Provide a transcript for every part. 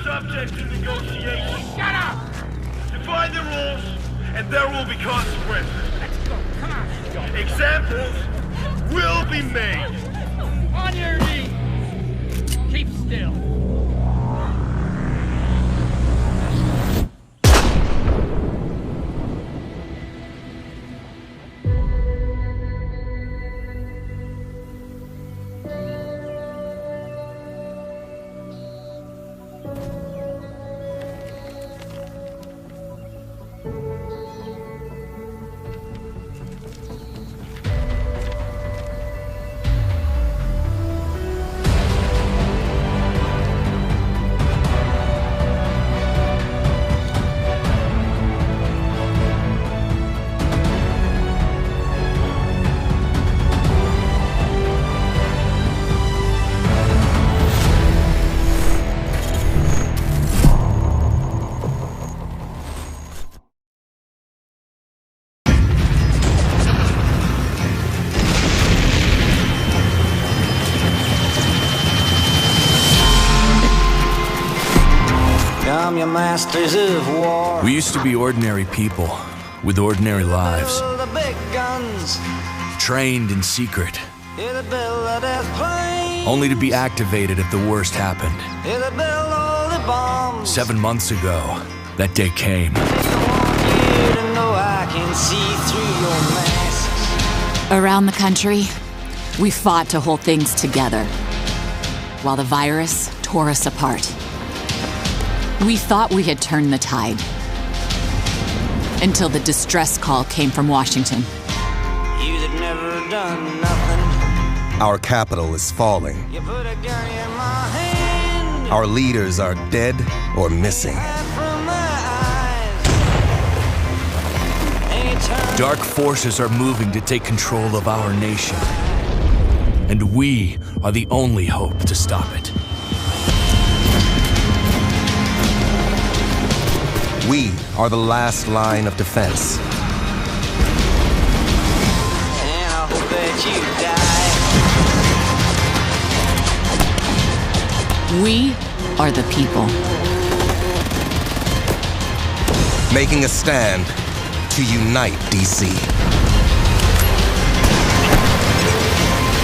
subject to negotiation. Shut up! Define the rules, and there will be consequences. Let's go, come on. Examples will be made. On your knees. Keep still. Your masters of war. We used to be ordinary people with ordinary lives, The big guns. trained in secret, Hear the bell of death plane. only to be activated if the worst happened. Hear the bell of the bombs. 7 months ago, that day came. I want you to know I can see through your masks. Around the country, we fought to hold things together, while the virus tore us apart. We thought we had turned the tide, until the distress call came from Washington. You that never done nothing. Our capital is falling. You put a gun in my hand. Our leaders are dead or missing. Hide from my eyes. Anytime. Dark forces are moving to take control of our nation, and we are the only hope to stop it. We are the last line of defense. And I hope that you die. We are the people. Making a stand to unite D.C.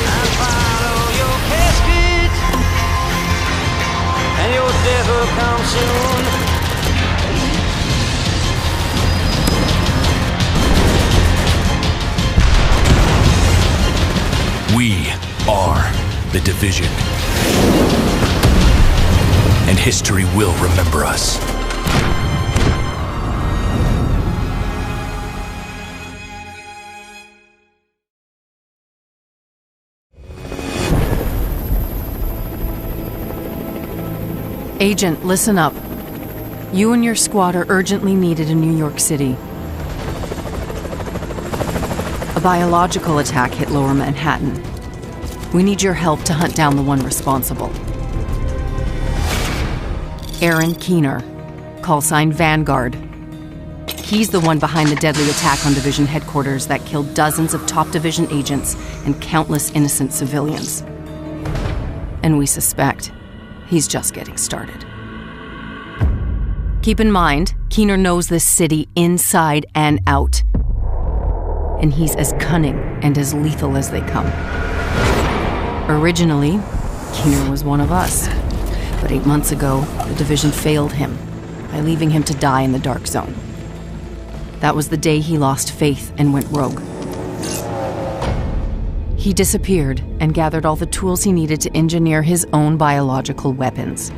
I'll follow your casket, and your death will come soon. We are the Division. And history will remember us. Agent, listen up. You and your squad are urgently needed in New York City. A biological attack hit Lower Manhattan. We need your help to hunt down the one responsible. Aaron Keener, call sign Vanguard. He's the one behind the deadly attack on Division headquarters that killed dozens of top Division agents and countless innocent civilians. And we suspect he's just getting started. Keep in mind, Keener knows this city inside and out. And he's as cunning and as lethal as they come. Originally, Keener was one of us. But 8 months ago, the Division failed him by leaving him to die in the Dark Zone. That was the day he lost faith and went rogue. He disappeared and gathered all the tools he needed to engineer his own biological weapons.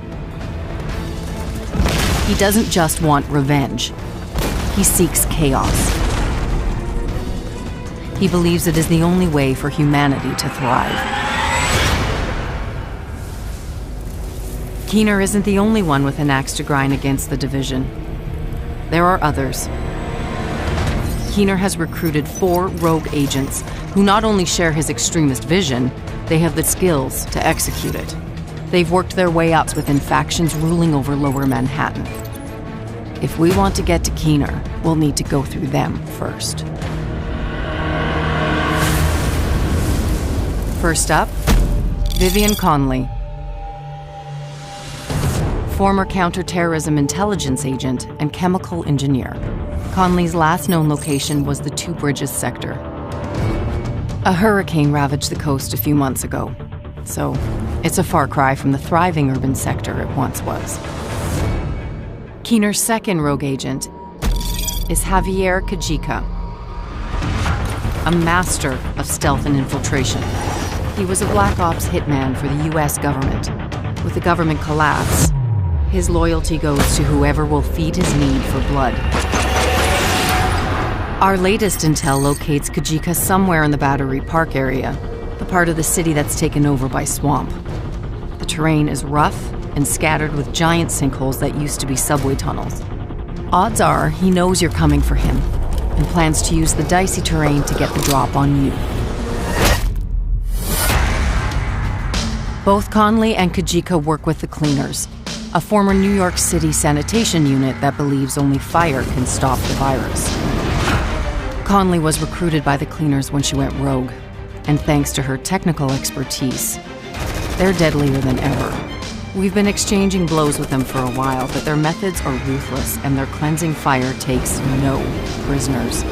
He doesn't just want revenge. He seeks chaos. He believes it is the only way for humanity to thrive. Keener isn't the only one with an axe to grind against the Division. There are others. Keener has recruited 4 rogue agents who not only share his extremist vision, they have the skills to execute it. They've worked their way up within factions ruling over Lower Manhattan. If we want to get to Keener, we'll need to go through them first. First up, Vivian Conley. former counterterrorism intelligence agent and chemical engineer. Conley's last known location was the Two Bridges sector. A hurricane ravaged the coast a few months ago, so it's a far cry from the thriving urban sector it once was. Keener's second rogue agent is Javier Kajika, a master of stealth and infiltration. He was a Black Ops hitman for the US government. With the government collapse, his loyalty goes to whoever will feed his need for blood. Our latest intel locates Kajika somewhere in the Battery Park area, the part of the city that's taken over by swamp. The terrain is rough and scattered with giant sinkholes that used to be subway tunnels. Odds are he knows you're coming for him and plans to use the dicey terrain to get the drop on you. Both Conley and Kajika work with the Cleaners, a former New York City sanitation unit that believes only fire can stop the virus. Conley was recruited by the Cleaners when she went rogue, and thanks to her technical expertise, they're deadlier than ever. We've been exchanging blows with them for a while, but their methods are ruthless and their cleansing fire takes no prisoners.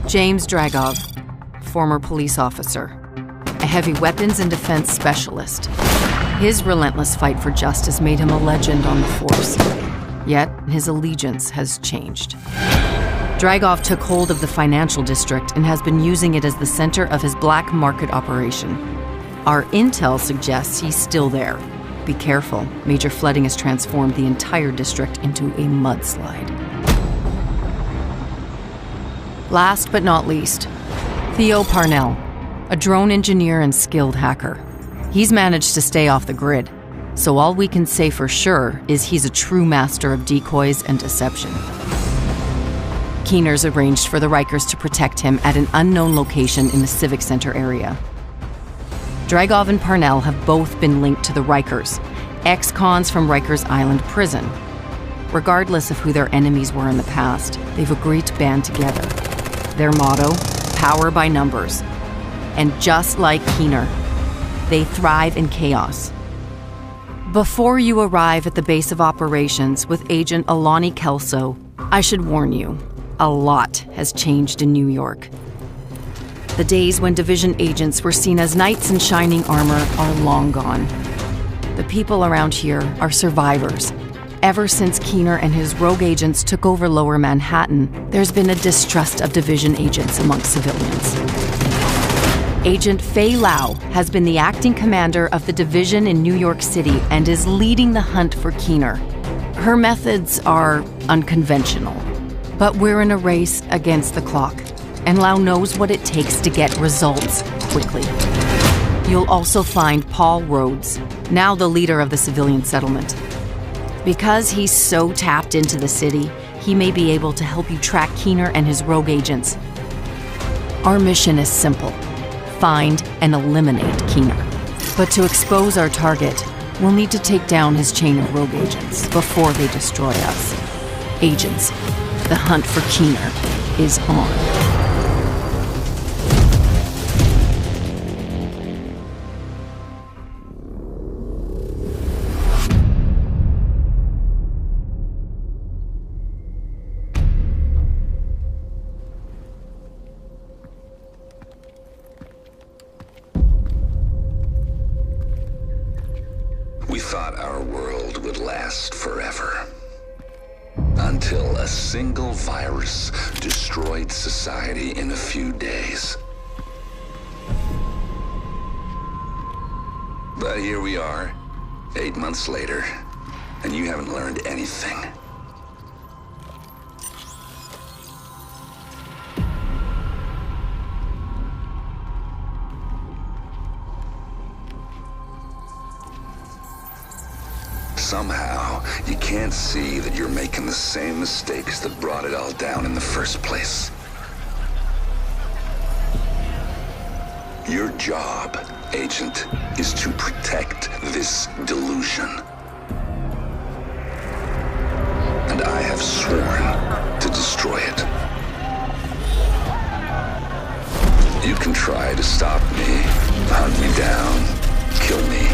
James Dragov, former police officer, a heavy weapons and defense specialist. His relentless fight for justice made him a legend on the force. Yet, his allegiance has changed. Dragov took hold of the financial district and has been using it as the center of his black market operation. Our intel suggests he's still there. Be careful, major flooding has transformed the entire district into a mudslide. Last but not least, Theo Parnell, a drone engineer and skilled hacker. He's managed to stay off the grid, so all we can say for sure is he's a true master of decoys and deception. Keeners arranged for the Rikers to protect him at an unknown location in the Civic Center area. Dragov and Parnell have both been linked to the Rikers, ex-cons from Rikers Island prison. Regardless of who their enemies were in the past, they've agreed to band together. Their motto, power by numbers. And just like Keener, they thrive in chaos. Before you arrive at the base of operations with Agent Alani Kelso, I should warn you, a lot has changed in New York. The days when Division agents were seen as knights in shining armor are long gone. The people around here are survivors. Ever since Keener and his rogue agents took over Lower Manhattan, there's been a distrust of Division agents amongst civilians. Agent Fei Lau has been the acting commander of the Division in New York City and is leading the hunt for Keener. Her methods are unconventional, but we're in a race against the clock, and Lau knows what it takes to get results quickly. You'll also find Paul Rhodes, now the leader of the civilian settlement. Because he's so tapped into the city, he may be able to help you track Keener and his rogue agents. Our mission is simple: find and eliminate Keener. But to expose our target, we'll need to take down his chain of rogue agents before they destroy us. Agents, the hunt for Keener is on. We thought our world would last forever. Until a single virus destroyed society in a few days. But here we are, 8 months later, and you haven't learned anything. Somehow, you can't see that you're making the same mistakes that brought it all down in the first place. Your job, Agent, is to protect this delusion. And I have sworn to destroy it. You can try to stop me, hunt me down, kill me.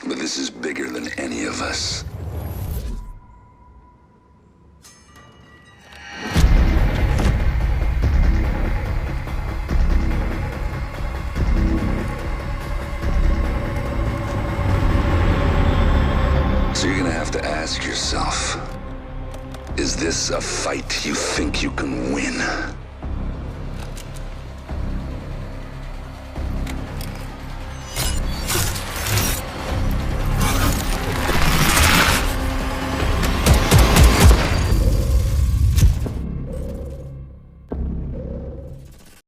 But this is bigger than any of us. So you're gonna have to ask yourself, is this a fight you think you can win?